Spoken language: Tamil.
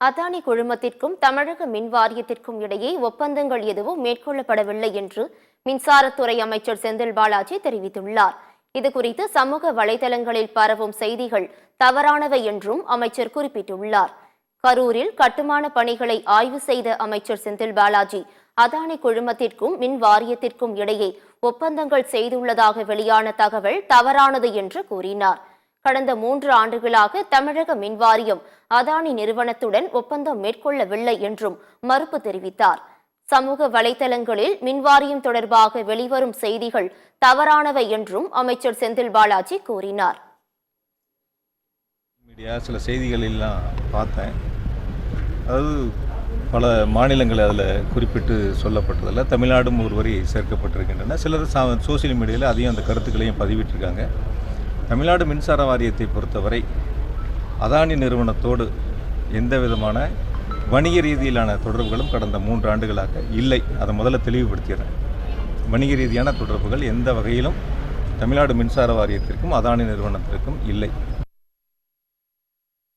அதானி குழுமத்திற்கும் தமிழக மின் வாரியத்திற்கும் இடையே ஒப்பந்தங்கள் எதுவும் மேற்கொள்ளப்படவில்லை என்று மின்சாரத்துறை அமைச்சர் செந்தில் பாலாஜி தெரிவித்துள்ளார். இதுகுறித்து சமூக வலைதளங்களில் பரவும் செய்திகள் தவறானவை என்றும் அமைச்சர் குறிப்பிட்டுள்ளார். கரூரில் கட்டுமான பணிகளை ஆய்வு செய்த அமைச்சர் செந்தில் பாலாஜி அதானி குழுமத்திற்கும் மின் வாரியத்திற்கும் இடையே ஒப்பந்தங்கள் செய்துள்ளதாக வெளியான தகவல் தவறானது என்று கூறினார். கடந்த 3 ஆண்டுகளாக தமிழக மின்வாரியம் அதானி நிறுவனத்துடன் ஒப்பந்தம் மேற்கொள்ளவில்லை என்றும் மறுப்பு தெரிவித்தார். சமூக வலைதளங்களில் மின்வாரியம் தொடர்பாக வெளிவரும் செய்திகள் தவறானவை என்றும் அமைச்சர் செந்தில் பாலாஜி கூறினார். சில செய்திகள் எல்லாம் பார்த்தேன். அதாவது பல மாநிலங்கள் அதில் குறிப்பிட்டு சொல்லப்பட்டதில் தமிழ்நாடும் ஒரு வரி சேர்க்கப்பட்டிருக்கின்றன. சிலர் சோசியல் மீடியாவில் அதையும் அந்த கருத்துக்களையும் பதிவிட்டிருக்காங்க. தமிழ்நாடு மின்சார வாரியத்தை பொறுத்தவரை அதானி நிறுவனத்தோடு எந்த விதமான வணிக ரீதியிலான தொடர்புகளும் கடந்த 3 ஆண்டுகளாக இல்லை. அதை முதல்ல தெளிவுபடுத்திடுறேன். வணிக ரீதியான தொடர்புகள் எந்த வகையிலும் தமிழ்நாடு மின்சார வாரியத்திற்கும் அதானி நிறுவனத்திற்கும் இல்லை.